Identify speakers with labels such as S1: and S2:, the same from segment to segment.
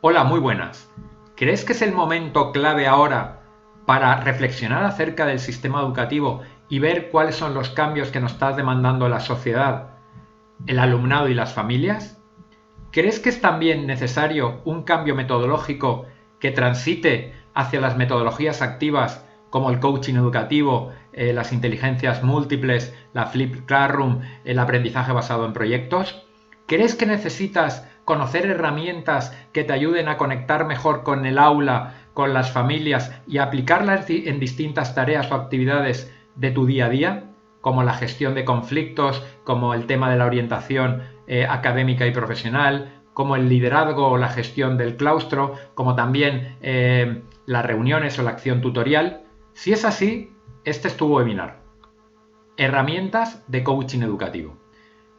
S1: Hola, muy buenas. ¿Crees que es el momento clave ahora para reflexionar acerca del sistema educativo y ver cuáles son los cambios que nos está demandando la sociedad, el alumnado y las familias? ¿Crees que es también necesario un cambio metodológico que transite hacia las metodologías activas como el coaching educativo, las inteligencias múltiples, la flipped classroom, el aprendizaje basado en proyectos? ¿Crees que necesitas conocer herramientas que te ayuden a conectar mejor con el aula, con las familias y aplicarlas en distintas tareas o actividades de tu día a día, como la gestión de conflictos, como el tema de la orientación académica y profesional, como el liderazgo o la gestión del claustro, como también las reuniones o la acción tutorial? Si es así, este es tu webinar. Herramientas de coaching educativo.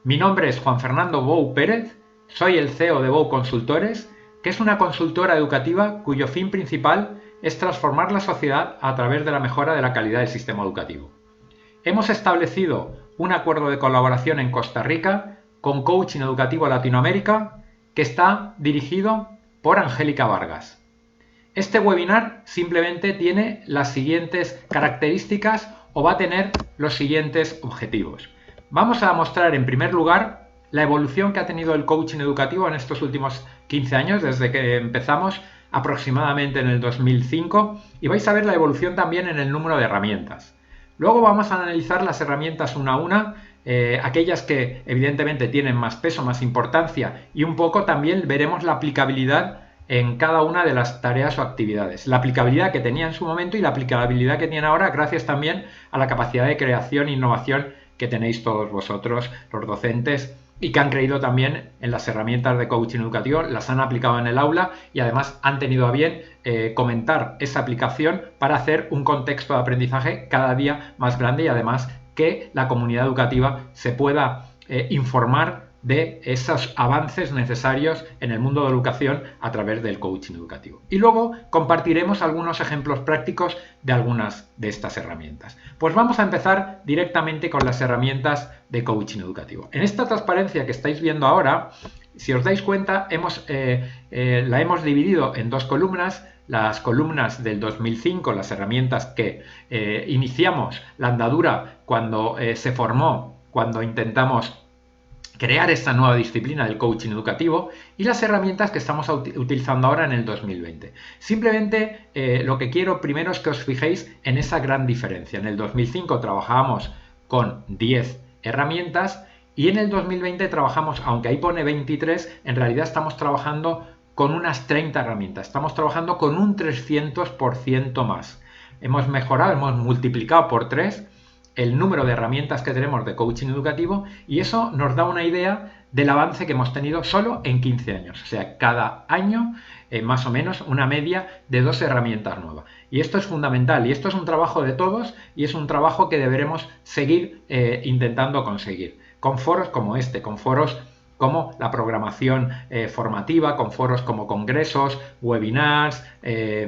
S1: Mi nombre es Juan Fernando Bou Pérez, soy el CEO de Bou Consultores, que es una consultora educativa cuyo fin principal es transformar la sociedad a través de la mejora de la calidad del sistema educativo. Hemos establecido un acuerdo de colaboración en Costa Rica con Coaching Educativo Latinoamérica que está dirigido por Angélica Vargas. Este webinar simplemente tiene las siguientes características o va a tener los siguientes objetivos. Vamos a mostrar en primer lugar la evolución que ha tenido el coaching educativo en estos últimos 15 años, desde que empezamos aproximadamente en el 2005, y vais a ver la evolución también en el número de herramientas. Luego vamos a analizar las herramientas una a una, aquellas que evidentemente tienen más peso, más importancia, y un poco también veremos la aplicabilidad en cada una de las tareas o actividades. La aplicabilidad que tenía en su momento y la aplicabilidad que tiene ahora, gracias también a la capacidad de creación e innovación que tenéis todos vosotros, los docentes, y que han creído también en las herramientas de coaching educativo, las han aplicado en el aula y además han tenido a bien comentar esa aplicación para hacer un contexto de aprendizaje cada día más grande y además que la comunidad educativa se pueda informar de esos avances necesarios en el mundo de la educación a través del coaching educativo. Y luego compartiremos algunos ejemplos prácticos de algunas de estas herramientas. Pues vamos a empezar directamente con las herramientas de coaching educativo. En esta transparencia que estáis viendo ahora, si os dais cuenta, la hemos dividido en dos columnas. Las columnas del 2005, las herramientas que iniciamos la andadura cuando se formó, cuando intentamos crear esta nueva disciplina del coaching educativo, y las herramientas que estamos utilizando ahora en el 2020. Simplemente lo que quiero primero es que os fijéis en esa gran diferencia. En el 2005 trabajábamos con 10 herramientas y en el 2020 trabajamos, aunque ahí pone 23, en realidad estamos trabajando con unas 30 herramientas. Estamos trabajando con un 300% más. Hemos mejorado, hemos multiplicado por 3 el número de herramientas que tenemos de coaching educativo, y eso nos da una idea del avance que hemos tenido solo en 15 años. O sea, cada año más o menos una media de 2 herramientas nuevas. Y esto es fundamental, y esto es un trabajo de todos y es un trabajo que deberemos seguir intentando conseguir. Con foros como este, con foros como la programación formativa, con foros como congresos, webinars,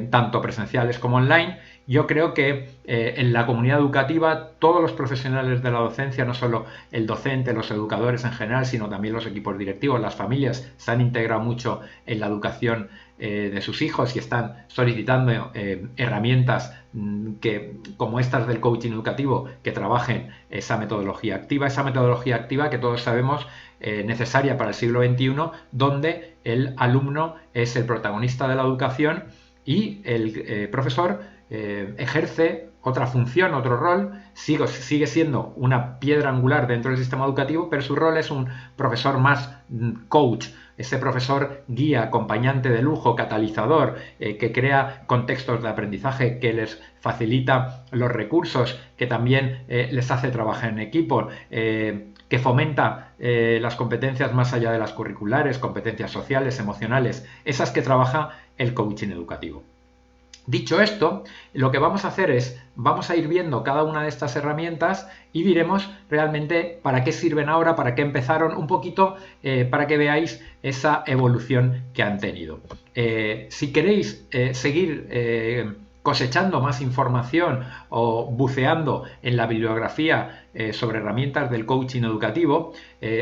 S1: tanto presenciales como online. Yo creo que en la comunidad educativa todos los profesionales de la docencia, no solo el docente, los educadores en general, sino también los equipos directivos, las familias, se han integrado mucho en la educación de sus hijos y están solicitando herramientas como estas del coaching educativo, que trabajen esa metodología activa que todos sabemos necesaria para el siglo XXI, donde el alumno es el protagonista de la educación y el profesor ejerce otra función, otro rol, sigue siendo una piedra angular dentro del sistema educativo, pero su rol es un profesor más coach, ese profesor guía, acompañante de lujo, catalizador, que crea contextos de aprendizaje, que les facilita los recursos, que también les hace trabajar en equipo, que fomenta las competencias más allá de las curriculares, competencias sociales, emocionales, esas que trabaja el coaching educativo. Dicho esto, lo que vamos a hacer es, vamos a ir viendo cada una de estas herramientas y diremos realmente para qué sirven ahora, para qué empezaron, un poquito para que veáis esa evolución que han tenido. Si queréis seguir cosechando más información o buceando en la bibliografía sobre herramientas del coaching educativo,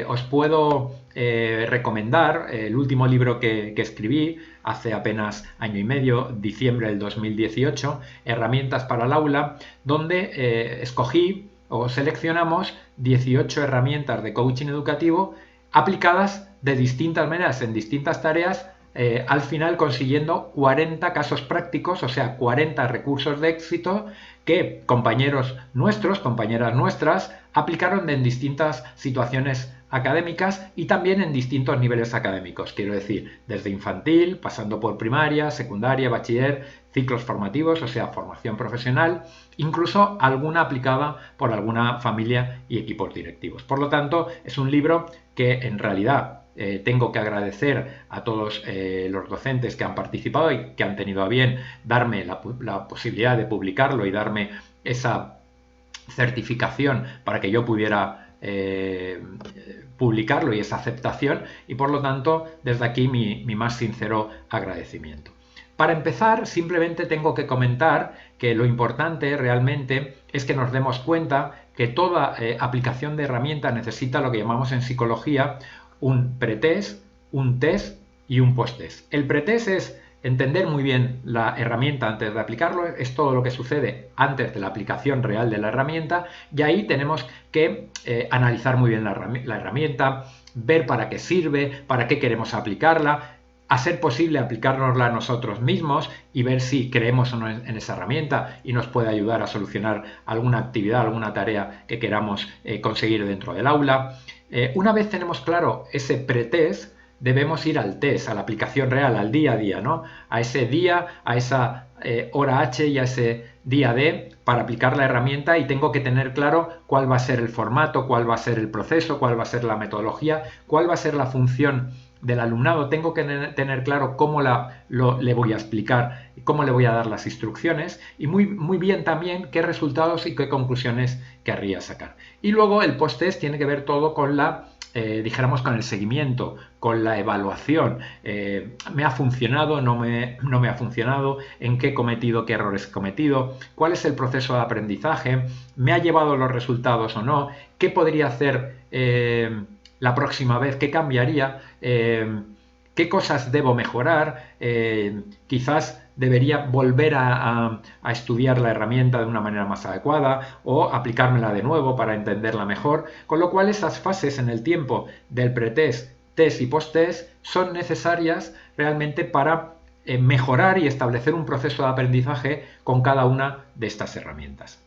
S1: os puedo recomendar el último libro que escribí hace apenas año y medio, diciembre del 2018, Herramientas para el aula, donde escogí o seleccionamos 18 herramientas de coaching educativo aplicadas de distintas maneras en distintas tareas, al final consiguiendo 40 casos prácticos, o sea, 40 recursos de éxito que compañeros nuestros, compañeras nuestras, aplicaron en distintas situaciones académicas y también en distintos niveles académicos, quiero decir, desde infantil, pasando por primaria, secundaria, bachiller, ciclos formativos, o sea, formación profesional, incluso alguna aplicada por alguna familia y equipos directivos. Por lo tanto, es un libro que en realidad tengo que agradecer a todos los docentes que han participado y que han tenido a bien darme la posibilidad de publicarlo y darme esa certificación para que yo pudiera publicarlo y esa aceptación, y por lo tanto desde aquí mi más sincero agradecimiento. Para empezar, simplemente tengo que comentar que lo importante realmente es que nos demos cuenta que toda aplicación de herramienta necesita lo que llamamos en psicología un pretest, un test y un post-test. El pretest es entender muy bien la herramienta antes de aplicarlo, es todo lo que sucede antes de la aplicación real de la herramienta, y ahí tenemos que analizar muy bien la herramienta, ver para qué sirve, para qué queremos aplicarla, a ser posible aplicárnosla nosotros mismos y ver si creemos o no en esa herramienta y nos puede ayudar a solucionar alguna actividad, alguna tarea que queramos conseguir dentro del aula. Una vez tenemos claro ese pretest, debemos ir al test, a la aplicación real, al día a día, ¿no? A ese día, a esa hora H y a ese día D para aplicar la herramienta, y tengo que tener claro cuál va a ser el formato, cuál va a ser el proceso, cuál va a ser la metodología, cuál va a ser la función del alumnado. Tengo que tener claro cómo le voy a explicar, cómo le voy a dar las instrucciones y muy bien también qué resultados y qué conclusiones querría sacar. Y luego el post-test tiene que ver todo con dijéramos con el seguimiento, con la evaluación. ¿Me ha funcionado? ¿No me ha funcionado? ¿En qué he cometido? ¿Qué errores he cometido? ¿Cuál es el proceso de aprendizaje? ¿Me ha llevado los resultados o no? ¿Qué podría hacer la próxima vez? ¿Qué cambiaría? ¿Qué cosas debo mejorar? Quizás debería volver a estudiar la herramienta de una manera más adecuada o aplicármela de nuevo para entenderla mejor. Con lo cual esas fases en el tiempo del pretest, test y post-test son necesarias realmente para mejorar y establecer un proceso de aprendizaje con cada una de estas herramientas.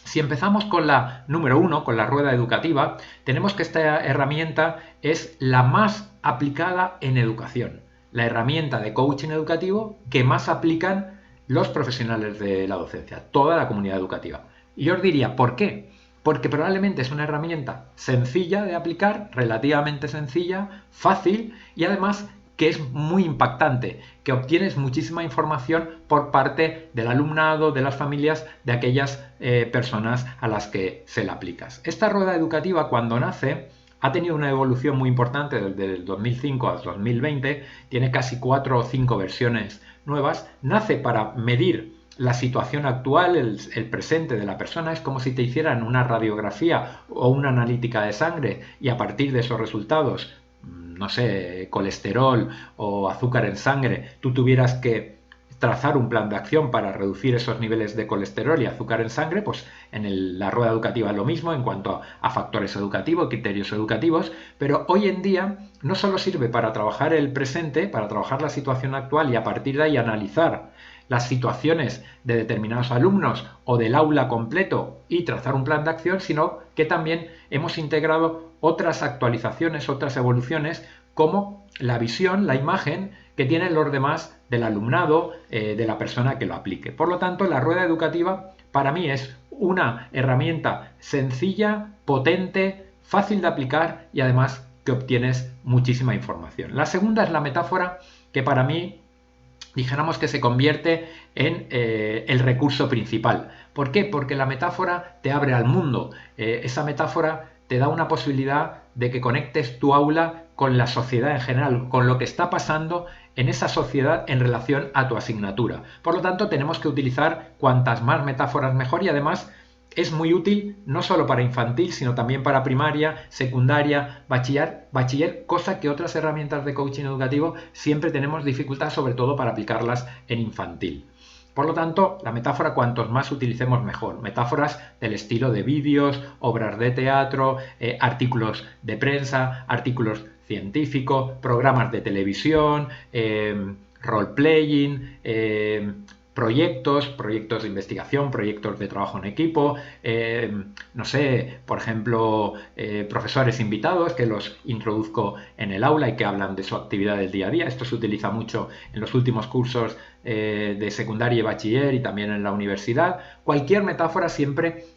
S1: Si empezamos con la número 1, con la rueda educativa, tenemos que esta herramienta es la más aplicada en educación, la herramienta de coaching educativo que más aplican los profesionales de la docencia, toda la comunidad educativa. Y yo os diría, ¿por qué? Porque probablemente es una herramienta sencilla de aplicar, relativamente sencilla, fácil y además que es muy impactante, que obtienes muchísima información por parte del alumnado, de las familias, de aquellas personas a las que se la aplicas. Esta rueda educativa, cuando nace, ha tenido una evolución muy importante desde el 2005 al 2020, tiene casi 4 o 5 versiones nuevas, nace para medir la situación actual, el presente de la persona. Es como si te hicieran una radiografía o una analítica de sangre y a partir de esos resultados, no sé, colesterol o azúcar en sangre, tú tuvieras que trazar un plan de acción para reducir esos niveles de colesterol y azúcar en sangre, pues en la rueda educativa es lo mismo en cuanto a factores educativos, criterios educativos, pero hoy en día no solo sirve para trabajar el presente, para trabajar la situación actual y a partir de ahí analizar las situaciones de determinados alumnos o del aula completo y trazar un plan de acción, sino que también hemos integrado otras actualizaciones, otras evoluciones, como la visión, la imagen que tienen los demás del alumnado, de la persona que lo aplique. Por lo tanto, la rueda educativa para mí es una herramienta sencilla, potente, fácil de aplicar y además que obtienes muchísima información. La segunda es la metáfora, que para mí dijéramos que se convierte en el recurso principal. ¿Por qué? Porque la metáfora te abre al mundo. Esa metáfora te da una posibilidad de que conectes tu aula con la sociedad en general, con lo que está pasando en esa sociedad en relación a tu asignatura. Por lo tanto, tenemos que utilizar cuantas más metáforas mejor, y además es muy útil no solo para infantil, sino también para primaria, secundaria, bachiller, cosa que otras herramientas de coaching educativo siempre tenemos dificultad, sobre todo para aplicarlas en infantil. Por lo tanto, la metáfora cuantos más utilicemos mejor. Metáforas del estilo de vídeos, obras de teatro, artículos de prensa, artículos científicos, programas de televisión, role-playing, proyectos de investigación, proyectos de trabajo en equipo, no sé, por ejemplo, profesores invitados que los introduzco en el aula y que hablan de su actividad del día a día. Esto se utiliza mucho en los últimos cursos de secundaria y bachiller y también en la universidad. Cualquier metáfora siempre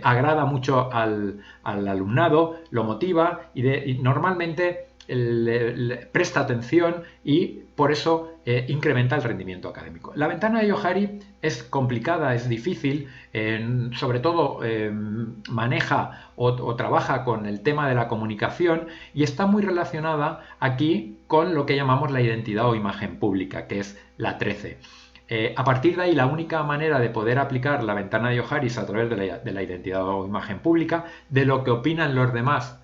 S1: agrada mucho al alumnado, lo motiva y normalmente le presta atención y por eso incrementa el rendimiento académico. La ventana de Johari es complicada, es difícil, sobre todo maneja o trabaja con el tema de la comunicación y está muy relacionada aquí con lo que llamamos la identidad o imagen pública, que es la 13. A partir de ahí, la única manera de poder aplicar la ventana de Johari es a través de la identidad o imagen pública, de lo que opinan los demás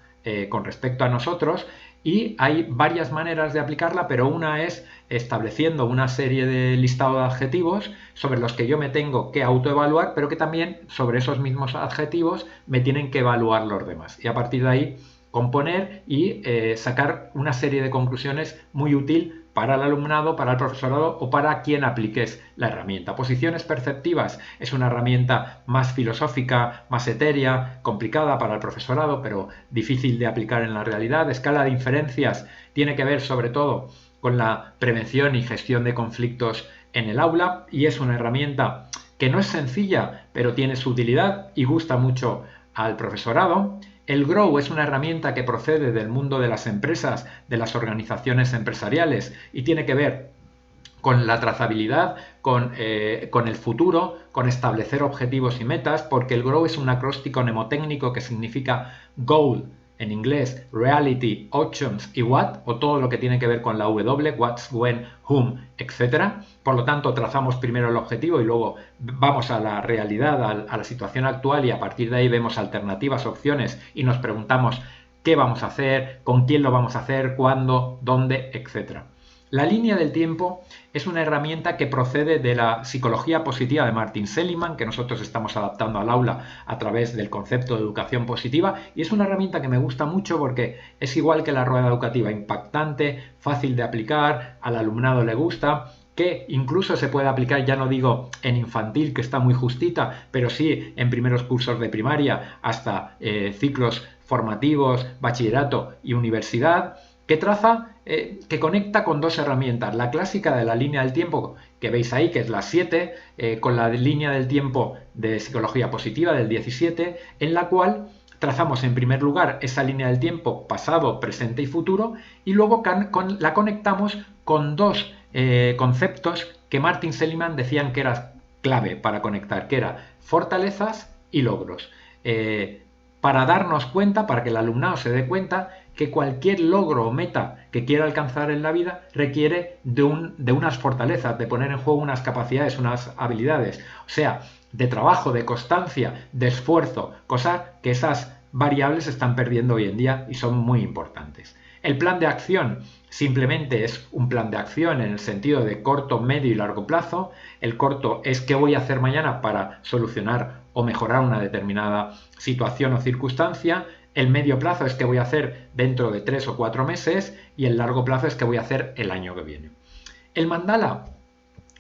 S1: con respecto a nosotros. Y hay varias maneras de aplicarla, pero una es estableciendo una serie de listado de adjetivos sobre los que yo me tengo que autoevaluar, pero que también sobre esos mismos adjetivos me tienen que evaluar los demás. Y a partir de ahí componer y sacar una serie de conclusiones muy útil para el alumnado, para el profesorado o para quien apliques la herramienta. Posiciones perceptivas es una herramienta más filosófica, más etérea, complicada para el profesorado, pero difícil de aplicar en la realidad. Escala de inferencias tiene que ver sobre todo con la prevención y gestión de conflictos en el aula y es una herramienta que no es sencilla, pero tiene su utilidad y gusta mucho al profesorado. El Grow es una herramienta que procede del mundo de las empresas, de las organizaciones empresariales y tiene que ver con la trazabilidad, con el futuro, con establecer objetivos y metas, porque el Grow es un acróstico mnemotécnico que significa Goal en inglés, Reality, Options y What, o todo lo que tiene que ver con la W, What's, When, Whom, etc. Por lo tanto, trazamos primero el objetivo y luego vamos a la realidad, a la situación actual y a partir de ahí vemos alternativas, opciones y nos preguntamos qué vamos a hacer, con quién lo vamos a hacer, cuándo, dónde, etc. La línea del tiempo es una herramienta que procede de la psicología positiva de Martin Seligman, que nosotros estamos adaptando al aula a través del concepto de educación positiva, y es una herramienta que me gusta mucho porque es igual que la rueda educativa, impactante, fácil de aplicar, al alumnado le gusta, que incluso se puede aplicar, ya no digo en infantil, que está muy justita, pero sí en primeros cursos de primaria hasta ciclos formativos, bachillerato y universidad, que conecta con dos herramientas, la clásica de la línea del tiempo que veis ahí, que es la 7, con la línea del tiempo de psicología positiva del 17, en la cual trazamos en primer lugar esa línea del tiempo pasado, presente y futuro, y luego la conectamos con dos conceptos que Martin Seligman decían que eran clave para conectar, que eran fortalezas y logros. Para darnos cuenta, para que el alumnado se dé cuenta que cualquier logro o meta que quiera alcanzar en la vida requiere de unas fortalezas, de poner en juego unas capacidades, unas habilidades, o sea, de trabajo, de constancia, de esfuerzo, cosa que esas variables se están perdiendo hoy en día y son muy importantes. El plan de acción simplemente es un plan de acción en el sentido de corto, medio y largo plazo. El corto es qué voy a hacer mañana para solucionar o mejorar una determinada situación o circunstancia. El medio plazo es qué voy a hacer dentro de 3 o 4 meses y el largo plazo es qué voy a hacer el año que viene. El mandala,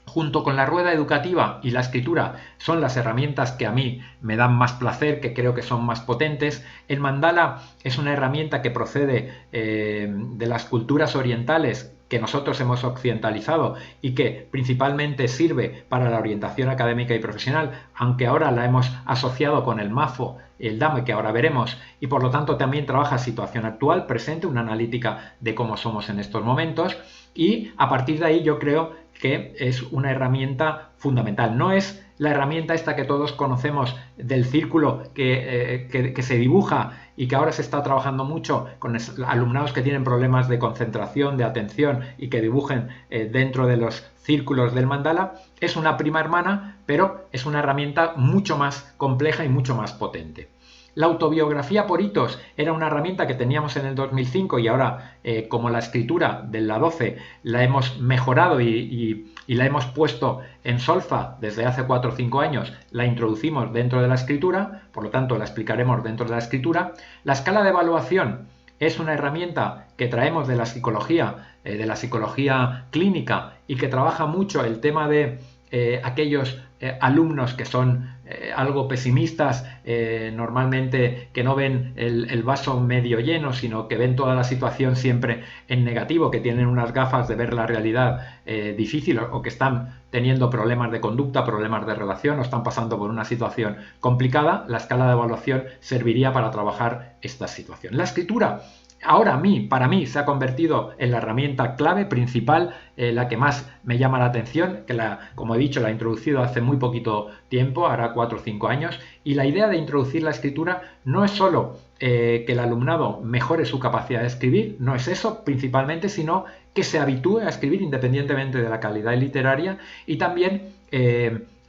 S1: junto con la rueda educativa y la escritura, son las herramientas que a mí me dan más placer, que creo que son más potentes. El mandala es una herramienta que procede de las culturas orientales que nosotros hemos occidentalizado y que principalmente sirve para la orientación académica y profesional, aunque ahora la hemos asociado con el MAFO, el DAME, que ahora veremos, y por lo tanto también trabaja situación actual, presente, una analítica de cómo somos en estos momentos, y a partir de ahí yo creo que es una herramienta fundamental. No es la herramienta esta que todos conocemos del círculo que se dibuja y que ahora se está trabajando mucho con alumnados que tienen problemas de concentración, de atención y que dibujen dentro de los círculos del mandala, es una prima hermana, pero es una herramienta mucho más compleja y mucho más potente. La autobiografía por hitos era una herramienta que teníamos en el 2005 y ahora, como la escritura de la 12, la hemos mejorado y la hemos puesto en solfa desde hace 4 o 5 años, la introducimos dentro de la escritura, por lo tanto la explicaremos dentro de la escritura. La escala de evaluación es una herramienta que traemos de la psicología clínica y que trabaja mucho el tema de aquellos alumnos que son algo pesimistas, normalmente que no ven el vaso medio lleno, sino que ven toda la situación siempre en negativo, que tienen unas gafas de ver la realidad difícil o que están teniendo problemas de conducta, problemas de relación o están pasando por una situación complicada. La escala de evaluación serviría para trabajar esta situación. La escritura ahora para mí se ha convertido en la herramienta clave principal, la que más me llama la atención, que como he dicho, la he introducido hace muy poquito tiempo, ahora 4 o 5 años, y la idea de introducir la escritura no es solo que el alumnado mejore su capacidad de escribir, no es eso principalmente, sino que se habitúe a escribir independientemente de la calidad literaria y también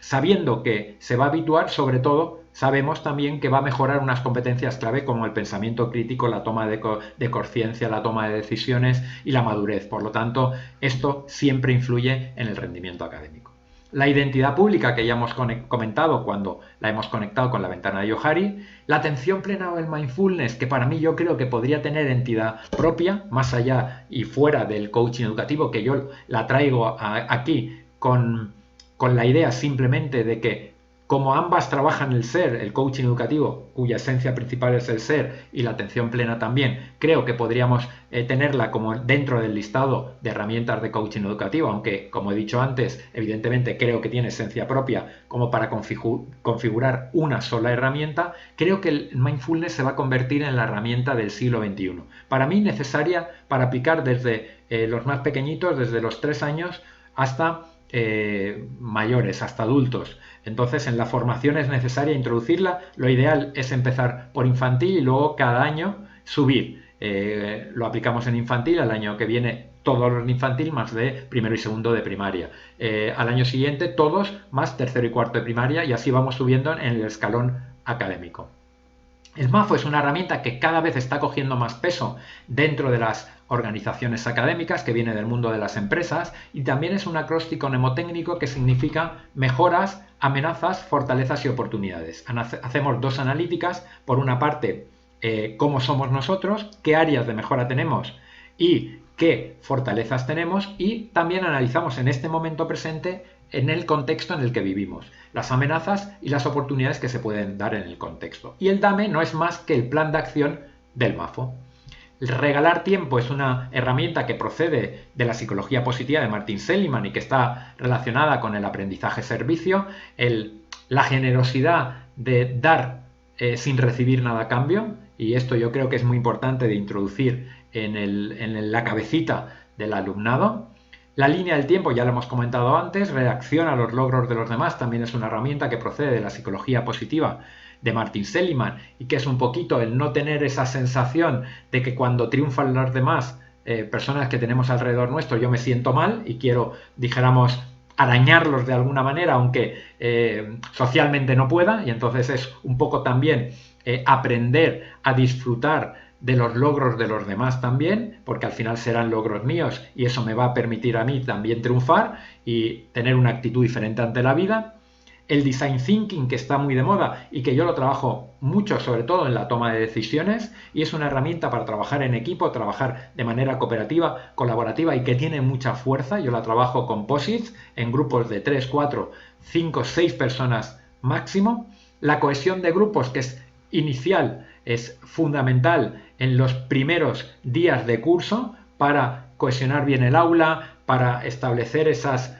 S1: sabiendo que se va a habituar, sobre todo sabemos también que va a mejorar unas competencias clave como el pensamiento crítico, la toma de conciencia, la toma de decisiones y la madurez. Por lo tanto, esto siempre influye en el rendimiento académico. La identidad pública, que ya hemos comentado cuando la hemos conectado con la ventana de Johari. La atención plena o el mindfulness, que para mí yo creo que podría tener entidad propia, más allá y fuera del coaching educativo, que yo la traigo aquí con la idea simplemente de que como ambas trabajan el ser, el coaching educativo, cuya esencia principal es el ser, y la atención plena también, creo que podríamos tenerla como dentro del listado de herramientas de coaching educativo, aunque, como he dicho antes, evidentemente creo que tiene esencia propia como para configurar una sola herramienta. Creo que el mindfulness se va a convertir en la herramienta del siglo XXI. Para mí necesaria para aplicar desde los más pequeñitos, desde los 3 años hasta mayores, hasta adultos. Entonces, en la formación es necesaria introducirla. Lo ideal es empezar por infantil y luego cada año subir. Lo aplicamos en infantil, al año que viene todos los de infantil más de primero y segundo de primaria. Al año siguiente todos más tercero y cuarto de primaria y así vamos subiendo en el escalón académico. El MAFO es una herramienta que cada vez está cogiendo más peso dentro de las organizaciones académicas, que viene del mundo de las empresas, y también es un acróstico mnemotécnico que significa mejoras, amenazas, fortalezas y oportunidades. Hacemos 2 analíticas, por una parte, cómo somos nosotros, qué áreas de mejora tenemos y qué fortalezas tenemos, y también analizamos en este momento presente en el contexto en el que vivimos, las amenazas y las oportunidades que se pueden dar en el contexto. Y el DAME no es más que el plan de acción del MAFO. El regalar tiempo es una herramienta que procede de la psicología positiva de Martin Seligman y que está relacionada con el aprendizaje-servicio, la generosidad de dar sin recibir nada a cambio, y esto yo creo que es muy importante de introducir en la cabecita del alumnado. La línea del tiempo, ya lo hemos comentado antes, reacción a los logros de los demás, también es una herramienta que procede de la psicología positiva de Martin Seligman y que es un poquito el no tener esa sensación de que cuando triunfan los demás, personas que tenemos alrededor nuestro, yo me siento mal y quiero, dijéramos, arañarlos de alguna manera, aunque socialmente no pueda, y entonces es un poco también aprender a disfrutar de los logros de los demás también, porque al final serán logros míos y eso me va a permitir a mí también triunfar y tener una actitud diferente ante la vida. El design thinking, que está muy de moda y que yo lo trabajo mucho, sobre todo en la toma de decisiones, y es una herramienta para trabajar en equipo, trabajar de manera cooperativa, colaborativa y que tiene mucha fuerza. Yo la trabajo con posits en grupos de 3, 4, 5, 6 personas máximo. La cohesión de grupos, que es inicial, es fundamental en los primeros días de curso para cohesionar bien el aula, para establecer esos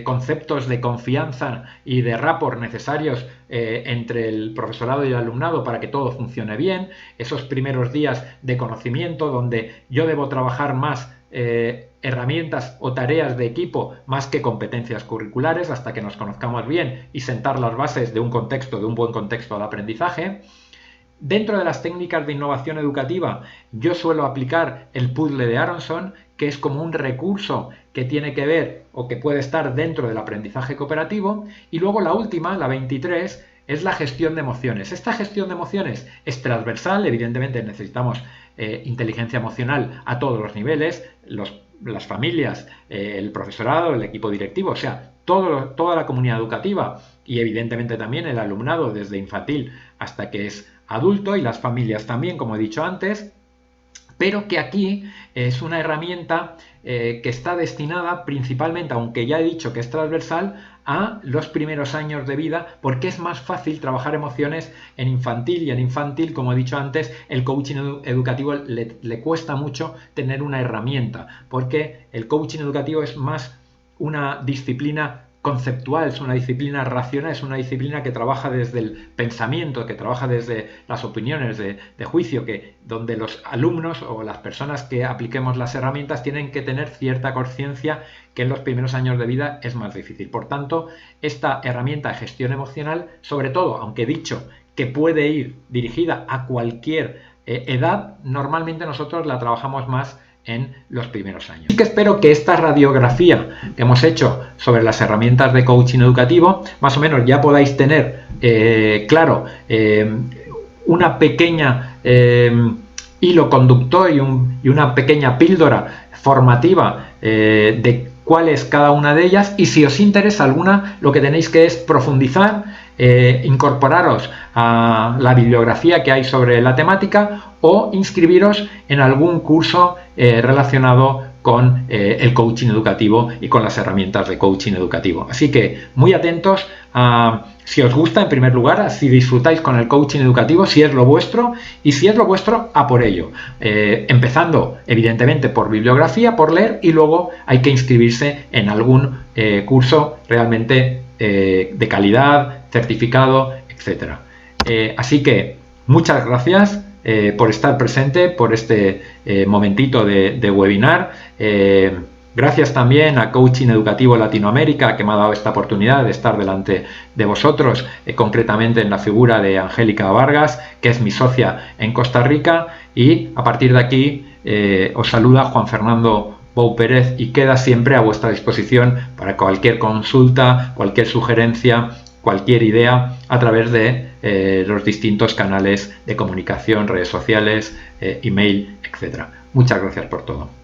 S1: conceptos de confianza y de rapport necesarios entre el profesorado y el alumnado para que todo funcione bien, esos primeros días de conocimiento donde yo debo trabajar más herramientas o tareas de equipo más que competencias curriculares hasta que nos conozcamos bien y sentar las bases de un contexto, de un buen contexto de aprendizaje. Dentro de las técnicas de innovación educativa, yo suelo aplicar el puzzle de Aronson, que es como un recurso que tiene que ver o que puede estar dentro del aprendizaje cooperativo. Y luego la última, la 23, es la gestión de emociones. Esta gestión de emociones es transversal, evidentemente necesitamos inteligencia emocional a todos los niveles, las familias, el profesorado, el equipo directivo, o sea, toda la comunidad educativa y evidentemente también el alumnado desde infantil hasta que es adulto y las familias también, como he dicho antes, pero que aquí es una herramienta que está destinada principalmente, aunque ya he dicho que es transversal, a los primeros años de vida, porque es más fácil trabajar emociones en infantil, y en infantil, como he dicho antes, el coaching educativo le cuesta mucho tener una herramienta, porque el coaching educativo es más una disciplina conceptual, es una disciplina racional, es una disciplina que trabaja desde el pensamiento, que trabaja desde las opiniones de juicio, donde los alumnos o las personas que apliquemos las herramientas tienen que tener cierta conciencia, que en los primeros años de vida es más difícil. Por tanto, esta herramienta de gestión emocional, sobre todo, aunque he dicho que puede ir dirigida a cualquier edad, normalmente nosotros la trabajamos más en los primeros años. Así que espero que esta radiografía que hemos hecho sobre las herramientas de coaching educativo, más o menos ya podáis tener claro una pequeña hilo conductor y una pequeña píldora formativa de cuál es cada una de ellas, y si os interesa alguna, lo que tenéis que es profundizar, incorporaros a la bibliografía que hay sobre la temática o inscribiros en algún curso relacionado con el coaching educativo y con las herramientas de coaching educativo. Así que muy atentos a si os gusta, en primer lugar, si disfrutáis con el coaching educativo, si es lo vuestro, y si es lo vuestro, a por ello. Empezando, evidentemente, por bibliografía, por leer, y luego hay que inscribirse en algún curso realmente de calidad, certificado, etc. Así que muchas gracias por estar presente, por este momentito de webinar. Gracias también a Coaching Educativo Latinoamérica, que me ha dado esta oportunidad de estar delante de vosotros, concretamente en la figura de Angélica Vargas, que es mi socia en Costa Rica, y a partir de aquí os saluda Juan Fernando Bou Pérez y queda siempre a vuestra disposición para cualquier consulta, cualquier sugerencia, cualquier idea a través de los distintos canales de comunicación, redes sociales, email, etc. Muchas gracias por todo.